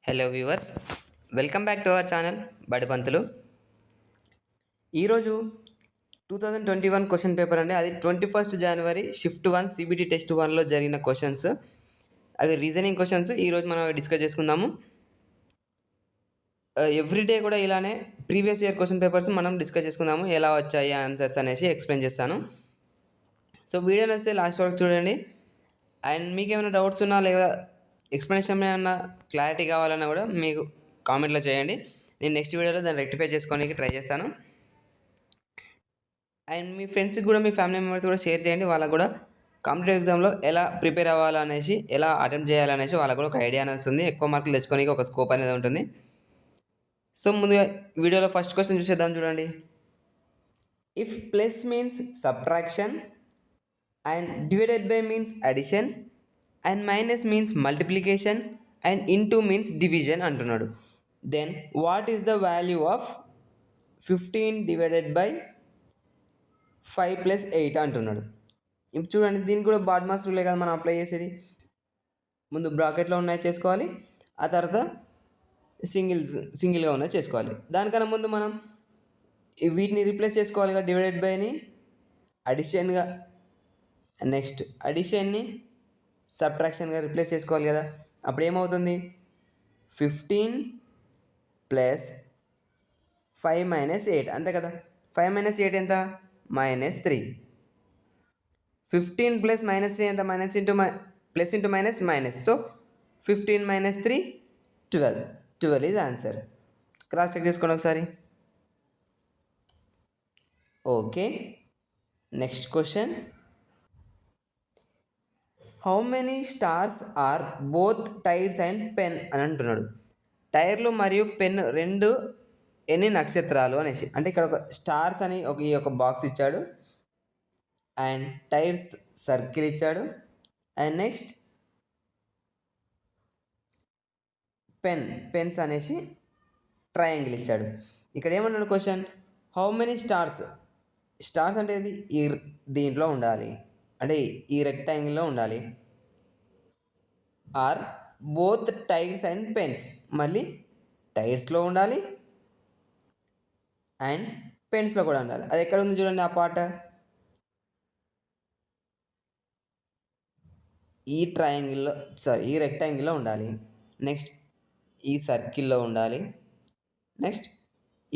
Hello viewers, welcome back to our channel Badipantulu. ఈరోజు 2021 question paper అండి. అది 21 జనవరి షిఫ్ట్ 1 సిబిటి టెస్ట్ 1లో జరిగిన క్వశ్చన్స్. అవి రీజనింగ్ క్వశ్చన్స్. ఈరోజు మనం డిస్కస్ చేసుకుందాము. ఎవ్రీడే కూడా ఇలానే ప్రీవియస్ ఇయర్ క్వశ్చన్ పేపర్స్ మనం డిస్కస్ చేసుకుందాము. ఎలా వచ్చాయి ఆన్సర్స్ అనేసి ఎక్స్ప్లెయిన్ చేస్తాను. సో వీడియో నచ్చితే లాస్ట్ వరకు చూడండి. అండ్ మీకు ఏమైనా డౌట్స్ ఉన్నా లేదా ఎక్స్ప్లెనేషన్ ఏమన్నా క్లారిటీ కావాలన్నా కూడా మీకు కామెంట్లో చేయండి. నేను నెక్స్ట్ వీడియోలో దాన్ని రెక్టిఫై చేసుకోవడానికి ట్రై చేస్తాను. అండ్ మీ ఫ్రెండ్స్కి కూడా, మీ ఫ్యామిలీ మెంబర్స్ కూడా షేర్ చేయండి. వాళ్ళకు కూడా కాంపిటేటివ్ ఎగ్జామ్లో ఎలా ప్రిపేర్ అవ్వాలనేసి, ఎలా అటెంప్ట్ చేయాలనేసి వాళ్ళకు కూడా ఒక ఐడియా అనేది ఉంది. ఎక్కువ మార్కులు తెచ్చుకోనికి ఒక స్కోప్ అనేది ఉంటుంది. సో ముందుగా వీడియోలో ఫస్ట్ క్వశ్చన్ చూసేద్దాం. చూడండి. If plus means subtraction and divided by means addition and minus means multiplication and into means division అంటున్నాడు. Then what is the value of 15 divided by 5 plus 8 అంటున్నాడు. ఇప్పుడు చూడండి, దీనికి కూడా బాడ్ మాస్ రూలే కదా మనం అప్లై చేసేది. ముందు బ్రాకెట్లో ఉన్నాయి చేసుకోవాలి, ఆ తర్వాత సింగిల్గా ఉన్నాయి చేసుకోవాలి. దానికన్నా ముందు మనం వీటిని రీప్లేస్ చేసుకోవాలి కదా. డివైడెడ్ బైని అడిషన్గా, నెక్స్ట్ అడిషన్ని సబ్ట్రాక్షన్గా రిప్లేస్ చేసుకోవాలి కదా. అప్పుడు ఏమవుతుంది? 15 ప్లస్ 5 మైనస్ 8 అంతే కదా. 5 మైనస్ 8 ఎంత? -3. 15 ప్లస్ -3 ఎంత? Minus into plus into minus minus. So 15 minus 3 12. 12 is answer. Cross check చేసుకోండి ఒకసారి. Okay, next question. How many stars are both tyres and pen అని అంటున్నాడు. టైర్లు మరియు పెన్ రెండు ఎన్ని నక్షత్రాలు అనేసి. అంటే ఇక్కడ ఒక స్టార్స్ అని ఒక బాక్స్ ఇచ్చాడు, అండ్ టైర్స్ సర్కిల్ ఇచ్చాడు, అండ్ నెక్స్ట్ పెన్స్ అనేసి ట్రయాంగిల్ ఇచ్చాడు. ఇక్కడ ఏమన్నాడు question? How many stars. Stars అంటే ఇది దీంట్లో ఉండాలి, అంటే ఈ రెక్టాంగిల్లో ఉండాలి. Are both tyres and pens, మళ్ళీ టైర్స్లో ఉండాలి అండ్ పెన్స్లో కూడా ఉండాలి. అది ఎక్కడ ఉంది చూడండి ఆ పార్ట్. ఈ ట్రయాంగిల్లో, ఈ రెక్టాంగిల్లో ఉండాలి, నెక్స్ట్ ఈ సర్కిల్లో ఉండాలి, నెక్స్ట్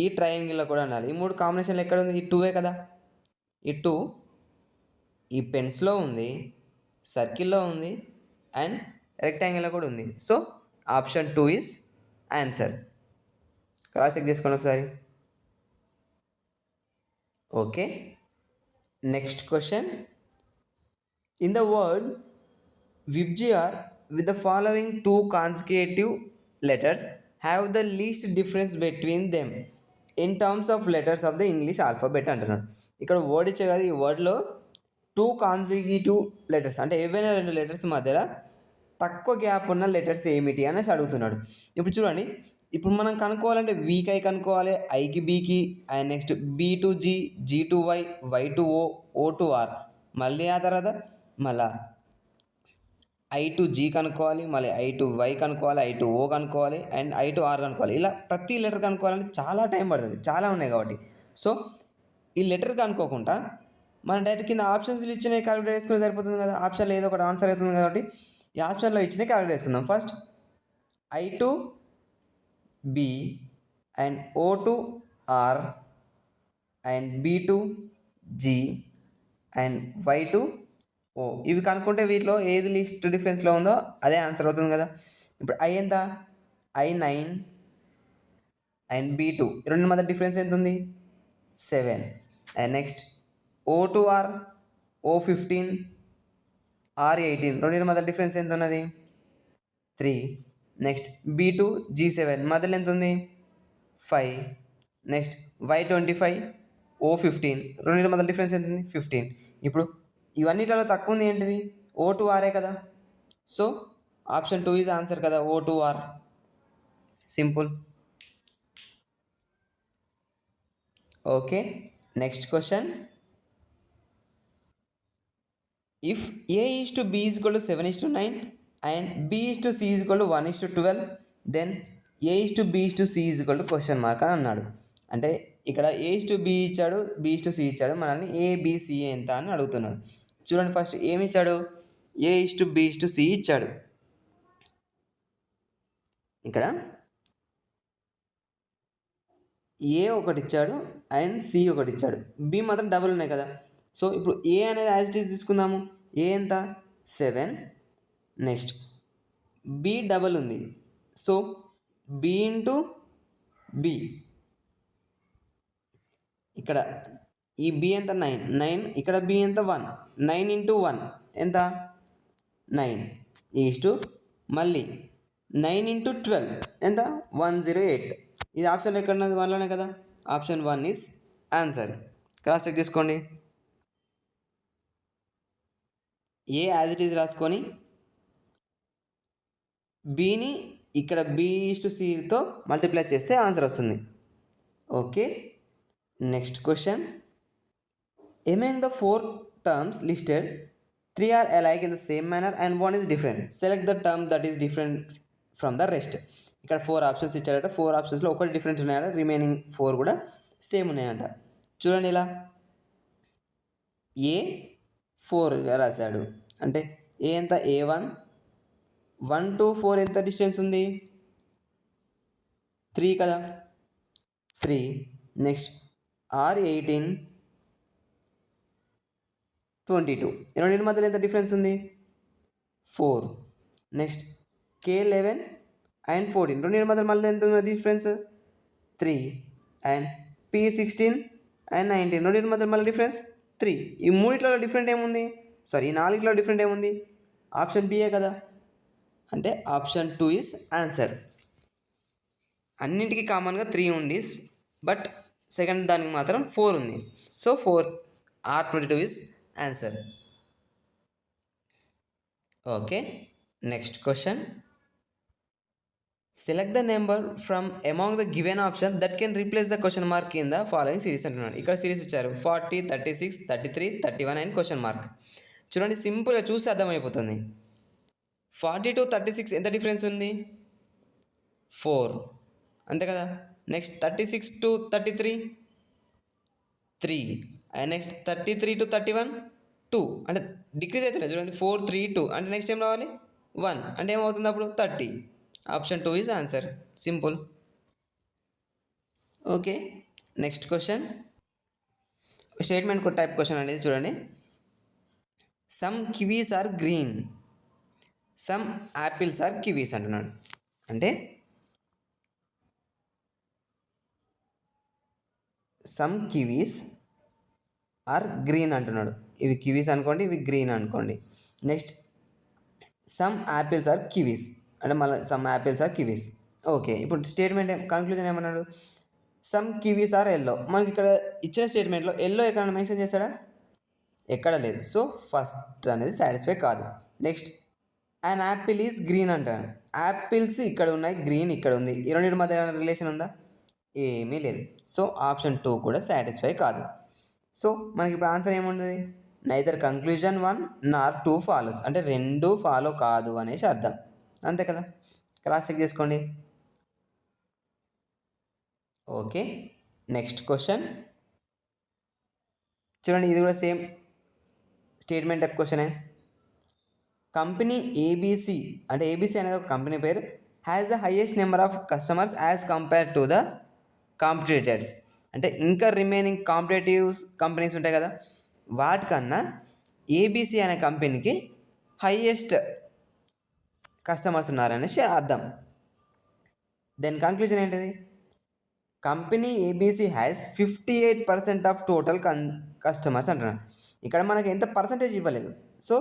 ఈ ట్రయాంగిల్లో కూడా ఉండాలి. ఈ మూడు కాంబినేషన్లు ఎక్కడ ఉంది? ఈ 2 కదా. ఈ 2 ఈ పెన్స్లో ఉంది, సర్కిల్లో ఉంది, అండ్ రెక్టాంగిల్లో కూడా ఉంది. So option 2 is answer. Cross check చేసుకోండి ఒకసారి. Okay, next question. In the word VIBGYOR with the following 2 consecutive letters have the least difference between them in terms of letters of the English alphabet అంటున్నాడు. ఇక్కడ word ఇచ్చే కదా, ఈ వర్డ్లో 2 consecutive letters అంటే ఏవైనా 2 letters మధ్యలో తక్కువ గ్యాప్ ఉన్న లెటర్స్ ఏమిటి అనేసి అడుగుతున్నాడు. ఇప్పుడు చూడండి, ఇప్పుడు మనం కనుక్కోవాలంటే వీకి ఐ కనుక్కోవాలి, ఐకి బీకి, and next B to G, G to Y, Y to O, O to R, మళ్ళీ ఆ తర్వాత మళ్ళా ఐ టు జీ కనుక్కోవాలి, మళ్ళీ ఐ టు వై కనుక్కోవాలి, ఐ టు ఓ కనుక్కోవాలి, అండ్ ఐ టు ఆర్ కనుక్కోవాలి. ఇలా ప్రతి లెటర్ కనుక్కోవాలంటే చాలా టైం పడుతుంది, చాలా ఉన్నాయి కాబట్టి. సో ఈ లెటర్ కనుక్కోకుండా మనం డైరెక్ట్ కింద ఆప్షన్స్లో ఇచ్చినవి క్యాలిక్యులేట్ చేసుకుని సరిపోతుంది కదా. ఆప్షన్లో ఏదో ఒకటి ఆన్సర్ అవుతుంది కాబట్టి ఈ ఆప్షన్లో ఇచ్చినవి క్యాలిక్యులేట్ చేసుకుందాం. First I to B, and O to R, and B to G, and Y to O. ఇవి కనుక్కుంటే వీటిలో ఏది లీస్ట్ డిఫరెన్స్లో ఉందో అదే ఆన్సర్ అవుతుంది కదా. ఇప్పుడు ఐ ఎంత? I9 అండ్ B2 రెండు మధ్య డిఫరెన్స్ ఎంత ఉంది? 7. And next O to R, O15, R18 రెండింటి మధ్య డిఫరెన్స్ ఎంత ఉన్నది? 3. నెక్స్ట్ B2 G7 మధ్యలో ఎంత ఉంది? 5. నెక్స్ట్ Y25 O15 రెండింటి మధ్య డిఫరెన్స్ ఎంత ఉంది? 15. ఇప్పుడు ఇవన్నిటిలో తక్కువ ఉంది ఏంటిది? ఓ టు ఆరే కదా. సో ఆప్షన్ 2 ఈజ్ ఆన్సర్ కదా, O to R. Simple. Okay, next question. If A is to B is equal to 7:9 and B is to C is equal to 1:12 then A is to B is to C is equal to question mark అని అన్నాడు. అంటే ఇక్కడ A is to B ఇచ్చాడు, B is to C ఇచ్చాడు, మనల్ని ABC ఎంత అని అడుగుతున్నాడు. చూడండి ఫస్ట్ ఏమి ఇచ్చాడు, A is to B is to C ఇచ్చాడు. ఇక్కడ ఏ ఒకటి ఇచ్చాడు అండ్ సి ఒకటి ఇచ్చాడు, బి మాత్రం డబుల్ ఉన్నాయి కదా. సో ఇప్పుడు ఏ అనేది యాజ్ ఇట్ ఈజ్ తీసుకుందాము. ఏ ఎంత 7, నెక్స్ట్ బి డబల్ ఉంది, సో బి ఇంటూ బి, ఇక్కడ ఈ బి ఎంత 9, ఇక్కడ బి ఎంత 1, 9 ఇంటూ 1 ఎంత 9 ఈజ్ టు మళ్ళీ 9 ఇంటూ 12 ఎంత 108. ఇది ఆప్షన్లో ఎక్కడ ఉన్నది, 1లోనే కదా. Option 1 is answer. Cross check చేసుకోండి. ఏ యాజ్ ఇట్ ఈజ్ రాసుకొని బిని ఇక్కడ బి ఈజ్ టు సితో మల్టిప్లై చేస్తే ఆన్సర్ వస్తుంది. Okay, next question. Among the 4 terms listed, 3 are alike in the same manner and 1 is different. Select the term that is different from the rest. ఇక్కడ 4 options ఇచ్చాడట. 4 ఆప్షన్స్లో ఒకటి difference ఉన్నాయట, remaining 4 కూడా same ఉన్నాయంట. చూడండి ఇలా ఏ 4 రాశాడు, అంటే ఏ ఎంత A1, 1 to 4 ఎంత డిస్టెన్స్ ఉంది, 3 కదా, 3. నెక్స్ట్ R18, 22, రెండింటి మధ్యలో ఎంత డిఫరెన్స్ ఉంది, 4. నెక్స్ట్ K11 అండ్ 14, రెండింటి మధ్యలో మళ్ళీ ఎంత ఉంది డిఫరెన్స్, 3. అండ్ P16 అండ్ 19, రెండింటి మధ్యలో మళ్ళీ డిఫరెన్స్ 3. ఈ మూడిట్లో డిఫరెంట్ ఏముంది, సారీ ఈ 4లో డిఫరెంట్ ఏముంది, ఆప్షన్ బిఏ కదా. అంటే ఆప్షన్ 2 ఈజ్ ఆన్సర్. అన్నింటికి కామన్గా 3 ఉంది, బట్ సెకండ్ దానికి మాత్రం 4 ఉంది. So 4, R22 is answer. Okay, next question. Select the number from among the given option that can replace the question mark in the following series అంటున్నాడు. ఇక్కడ సిరీస్ ఇచ్చారు 40, 36, 33, 31 and question mark. చూడండి సింపుల్గా చూస్తే అర్థమైపోతుంది. 40 to 36 ఎంత డిఫరెన్స్ ఉంది, 4 అంతే కదా. Next 36 to 33, 3. And next 33 to 31, 2. అంటే డిక్రీజ్ అవుతుంది చూడండి, 4, 3, 2 అంటే నెక్స్ట్ ఏం రావాలి 1, అంటే ఏమవుతుంది అప్పుడు 30. Option 2 is answer. Simple. Okay, next question. Statement type question అనేది చూడండి. Some kiwis are green, some apples are kiwis అంటున్నాడు. అంటే సమ్ కివీస్ ఆర్ గ్రీన్ అంటున్నాడు. ఇవి కివీస్ అనుకోండి, ఇవి గ్రీన్ అనుకోండి. Next some apples are kiwis అంటే మళ్ళీ some apples are kiwis. Okay, ఇప్పుడు స్టేట్మెంట్ కన్క్లూజన్ ఏమన్నాడు, సమ్ కివీస్ ఆర్ ఎల్లో. మనకి ఇక్కడ ఇచ్చిన స్టేట్మెంట్లో ఎల్లో ఎక్కడ మెన్షన్ చేశాడా, ఎక్కడ లేదు. సో ఫస్ట్ అనేది సాటిస్ఫై కాదు. Next and Apple is green అంటాను. యాపిల్స్ ఇక్కడ ఉన్నాయి, గ్రీన్ ఇక్కడ ఉంది, ఈ రెండింటి మధ్య ఏమైనా రిలేషన్ ఉందా, ఏమీ లేదు. సో ఆప్షన్ 2 కూడా సాటిస్ఫై కాదు. సో మనకి ఇప్పుడు ఆన్సర్ ఏముంటుంది, నైదర్ కంక్లూజన్ 1 నార్ 2 ఫాలోస్, అంటే 2 ఫాలో కాదు అనేసి అర్థం, అంతే కదా. క్రాస్ చెక్ చేసుకోండి. ఓకే, నెక్స్ట్ క్వశ్చన్ చూడండి. ఇది కూడా సేమ్ స్టేట్మెంట్ టైప్ క్వశ్చనే. కంపెనీ ఏబీసీ, అంటే ఏబీసీ అనేది ఒక కంపెనీ పేరు, has the highest number of customers as compare to the competitors. అంటే ఇంకా రిమైనింగ్ కాంపిటేటివ్స్ కంపెనీస్ ఉంటాయి కదా, వాటికన్నా ఏబీసీ అనే కంపెనీకి హైయెస్ట్ కస్టమర్స్ ఉన్నారనేసి అర్థం. దెన్ కంక్లూజన్ ఏంటిది, company ABC has 58% of total customers అంటున్నాడు. ఇక్కడ మనకి ఎంత పర్సంటేజ్ ఇవ్వలేదు, సో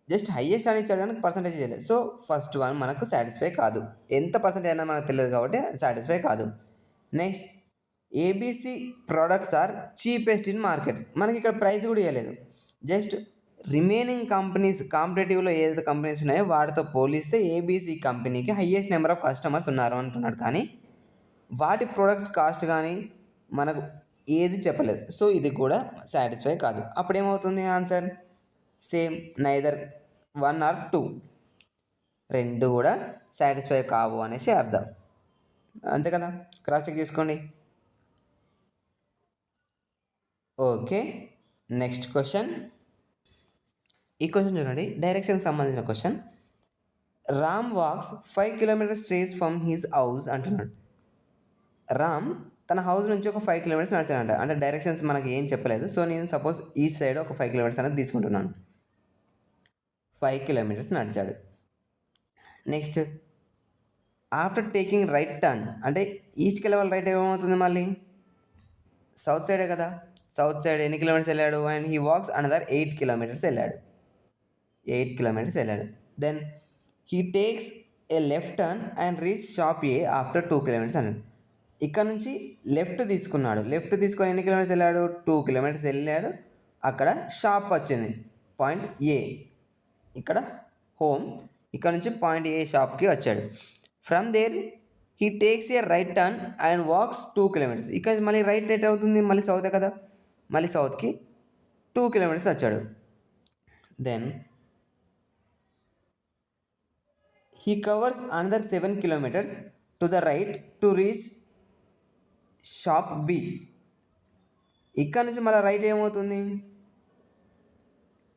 జస్ట్ హైయెస్ట్ అని ఇచ్చాడు కానీ పర్సంటేజ్ ఇవ్వలేదు. సో ఫస్ట్ వన్ మనకు సాటిస్ఫై కాదు, ఎంత పర్సంటేజ్ అయినా మనకు తెలియదు కాబట్టి సాటిస్ఫై కాదు. Next ABC products are cheapest in market, మనకి ఇక్కడ ప్రైస్ కూడా ఇవ్వలేదు, జస్ట్ రిమైనింగ్ కంపెనీస్ కాంపిటేటివ్లో ఏదైతే కంపెనీస్ ఉన్నాయో వాటితో పోలిస్తే ఏబీసీ కంపెనీకి హైయెస్ట్ నెంబర్ ఆఫ్ కస్టమర్స్ ఉన్నారు అంటున్నాడు, కానీ వాటి ప్రోడక్ట్స్ కాస్ట్ కానీ మనకు ఏది చెప్పలేదు. సో ఇది కూడా సాటిస్ఫై కాదు. అప్పుడేమవుతుంది ఆన్సర్, సేమ్ నైదర్ 1 or 2, 2 కూడా సాటిస్ఫై కావు అనేసి అర్థం. అంతే కదా, క్రాస్ చెక్ చేసుకోండి. Okay, next question. ఈ క్వశ్చన్ చూడండి, డైరెక్షన్కి సంబంధించిన question. Ram walks 5 kilometres straight from his house అంటున్నాడు. రామ్ తన హౌస్ నుంచి ఒక 5 కిలోమీటర్స్ నడిచాడంట. అంటే డైరెక్షన్స్ మనకి ఏం చెప్పలేదు. సో నేను సపోజ్ ఈస్ట్ సైడ్ ఒక 5 కిలోమీటర్స్ అనేది తీసుకుంటున్నాను. 5 కిలోమీటర్స్ నడిచాడు. Next, after taking right turn, అంటే ఈస్ట్కి వెళ్ళే రైట్ ఏమవుతుంది, మళ్ళీ సౌత్ సైడే కదా. సౌత్ సైడ్ ఎన్ని కిలోమీటర్స్ వెళ్ళాడు? And he walks another 8 kilometres వెళ్ళాడు. 8 కిలోమీటర్స్ వెళ్ళాడు. Then he takes a left turn and reach shop A after 2 kilometres అన్నాడు. ఇక్కడ నుంచి లెఫ్ట్ తీసుకున్నాడు. లెఫ్ట్ తీసుకొని ఎన్ని కిలోమీటర్స్ వెళ్ళాడు? 2 కిలోమీటర్స్ వెళ్ళాడు. అక్కడ షాప్ వచ్చింది, పాయింట్ ఏ. ఇక్కడ హోమ్, ఇక్కడ నుంచి పాయింట్ ఏ షాప్కి వచ్చాడు. From there he takes a right turn and walks 2 kilometres. ఇక్కడ మళ్ళీ రైట్ ఎట్ అవుతుంది, మళ్ళీ సౌతే కదా. మళ్ళీ సౌత్కి 2 కిలోమీటర్స్ వచ్చాడు. Then he covers another 7 kilometres to the right to reach shop B. ఇక్కడ నుంచి మళ్ళీ రైట్ ఏమవుతుంది,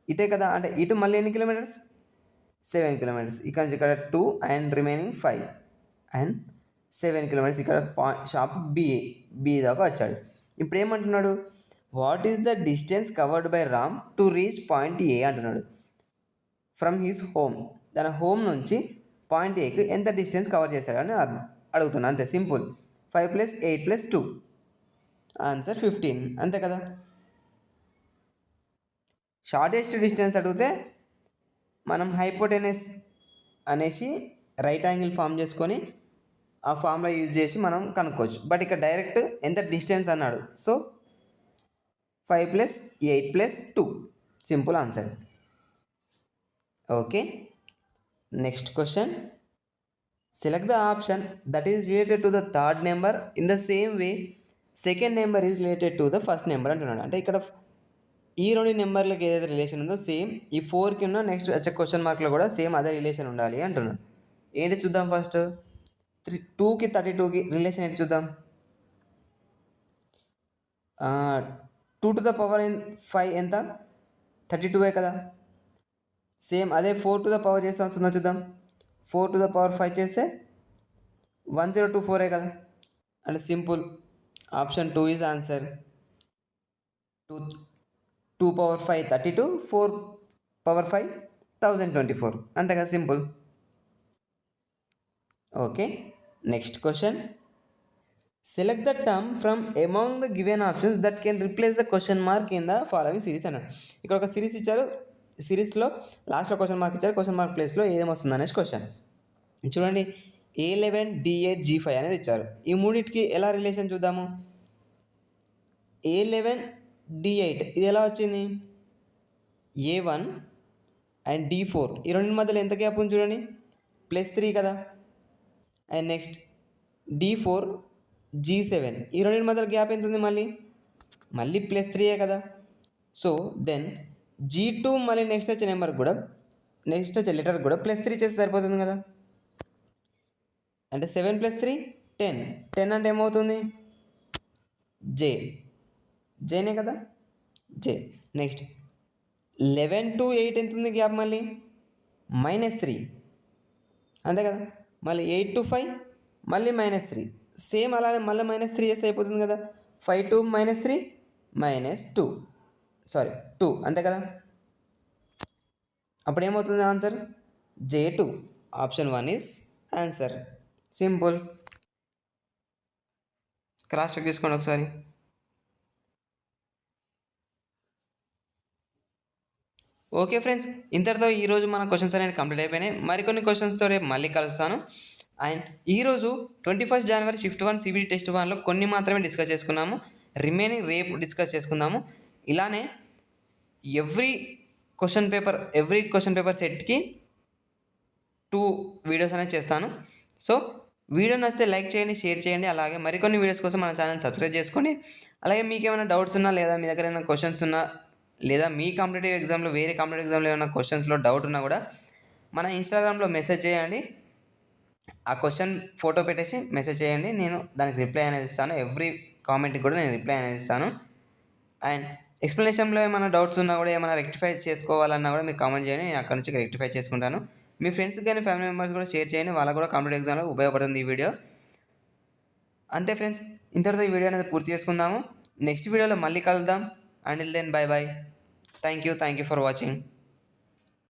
ఇటే కదా. అంటే ఇటు మళ్ళీ ఎన్ని కిలోమీటర్స్? 7 కిలోమీటర్స్. ఇక్కడ నుంచి ఇక్కడ 2 అండ్ రిమైనింగ్ 5 అండ్ 7 కిలోమీటర్స్. ఇక్కడ షాప్ బి దాకా వచ్చాడు. ఇప్పుడు ఏమంటున్నాడు? What is the distance covered by Ram to reach point A అంటున్నాడు. ఫ్రమ్ హిస్ హోమ్, తన హోమ్ నుంచి పాయింట్ ఏకి ఎంత డిస్టెన్స్ కవర్ చేశాడు అని అడుగుతున్నా. అంతే, సింపుల్. 5 + 8 + 2, ఆన్సర్ 15. అంతే కదా. షార్టెస్ట్ డిస్టెన్స్ అడిగితే మనం హైపోటెనస్ అనేసి రైట్ యాంగిల్ ఫామ్ చేసుకొని ఆ ఫామ్లో యూజ్ చేసి మనం కనుక్కోవచ్చు. బట్ ఇక్కడ డైరెక్ట్ ఎంత డిస్టెన్స్ అన్నాడు. So 5 + 8 + 2, simple answer. Okay, next question. Select the option that is related to the third number in the same way second number is related to the first number అంటున్నాడు. అంటే ఇక్కడ ఈ 2 నెంబర్లకి ఏదైతే relation ఉందో same ఈ 4కి ఉన్న నెక్స్ట్ వచ్చే క్వశ్చన్ మార్క్లో కూడా సేమ్ అదే రిలేషన్ ఉండాలి అంటున్నాడు. ఏంటి చూద్దాం. ఫస్ట్ 2కి 32కి రిలేషన్ ఏంటి చూద్దాం. 2 to the power 5 ఎంత? 32 కదా. సేమ్ అదే 4 to the power చేస్తే వస్తుందో చూద్దాం. 4 to the power 5 చేస్తే 1024 కదా. అంటే simple, option 2 is answer. 2 power 5 32, 4 power 5 1024, అంతే కదా, simple. Okay, next question. Select the term from among the given options that can replace the question mark in the following series అన్నాడు. ఇక్కడ ఒక series ఇచ్చారు. సిరీస్లో లాస్ట్లో క్వశ్చన్ మార్క్ ఇచ్చారు. Question mark ప్లేస్లో ఏమొస్తుంది అనేసి క్వశ్చన్. చూడండి, A11 D8 G5 అనేది ఇచ్చారు. ఈ మూడింటికి ఎలా రిలేషన్ చూద్దాము. A11 D8 ఇది ఎలా వచ్చింది? A1 అండ్ D4 ఈ రెండింటి మధ్యలో ఎంత గ్యాప్ ఉంది చూడండి, +3 కదా. అండ్ నెక్స్ట్ D4 G7 ఈ రెండింటి మధ్యలో గ్యాప్ ఎంత ఉంది? మళ్ళీ +3 కదా. సో దెన్ G2 మళ్ళీ నెక్స్ట్ వచ్చే నెంబర్కి కూడా, నెక్స్ట్ వచ్చే లెటర్కి కూడా +3 చేస్తే సరిపోతుంది కదా. అంటే 7 + 3 10. 10 అంటే ఏమవుతుంది? జేనే కదా, జే. నెక్స్ట్ 11 to 8 ఎంత ఉంది గ్యాప్? మళ్ళీ -3, అంతే కదా. మళ్ళీ 8 to 5 మళ్ళీ -3. సేమ్ అలానే మళ్ళీ -3 చేస్తే అయిపోతుంది కదా. 5 to -3 -2, సారీ 2, అంతే కదా. అప్పుడు ఏమవుతుంది answer? J2, option 1 is answer. Simple. Cross check చేసుకోండి ఒకసారి. ఓకే ఫ్రెండ్స్, ఇంతటితో ఈరోజు మన క్వశ్చన్స్ అనేవి కంప్లీట్ అయిపోయినాయి. మరికొన్ని క్వశ్చన్స్తో రేపు మళ్ళీ కలుస్తాను. అండ్ ఈరోజు 21 జనవరి షిఫ్ట్ 1 CBT టెస్ట్ 1లో కొన్ని మాత్రమే డిస్కస్ చేసుకున్నాము. రిమైనింగ్ రేపు డిస్కస్ చేసుకుందాము. ఇలానే ఎవ్రీ క్వశ్చన్ పేపర్ సెట్కి 2 వీడియోస్ అనేది చేస్తాను. సో వీడియో నచ్చితే లైక్ చేయండి, షేర్ చేయండి. అలాగే మరికొన్ని వీడియోస్ కోసం మన ఛానల్ సబ్స్క్రైబ్ చేసుకోండి. అలాగే మీకు ఏమైనా డౌట్స్ ఉన్నా, లేదా మీ దగ్గర ఏమైనా క్వశ్చన్స్ ఉన్నా, లేదా మీ కాంపిటేటివ్ ఎగ్జామ్లో వేరే కాంపిటేటివ్ ఎగ్జామ్లో ఏమైనా క్వశ్చన్స్లో డౌట్ ఉన్నా కూడా మన ఇన్స్టాగ్రామ్లో మెసేజ్ చేయండి. ఆ క్వశ్చన్ ఫోటో పెట్టేసి మెసేజ్ చేయండి, నేను దానికి రిప్లై అనేది ఇస్తాను. ఎవ్రీ కామెంట్కి కూడా నేను రిప్లై అనేది ఇస్తాను. అండ్ ఎక్స్ప్లెనేషన్లో ఏమైనా డౌట్స్ ఉన్నా కూడా, ఏమైనా రెక్టిఫై చేసుకోవాలన్నా కూడా మీరు కామెంట్ చేయండి, నేను అక్కడ నుంచి రెక్టిఫై చేసుకుంటాను. మీ ఫ్రెండ్స్కి కానీ ఫ్యామిలీ మెంబర్స్ కూడా షేర్ చేయండి, వాళ్ళకు కూడా కాంపిటేటివ్ ఎగ్జామ్లో ఉపయోగపడుతుంది ఈ వీడియో. అంతే ఫ్రెండ్స్, ఇంతటితో ఈ వీడియో అనేది పూర్తి చేసుకుందాము. నెక్స్ట్ వీడియోలో మళ్ళీ కలుద్దాం. Until then bye bye. Thank you for watching.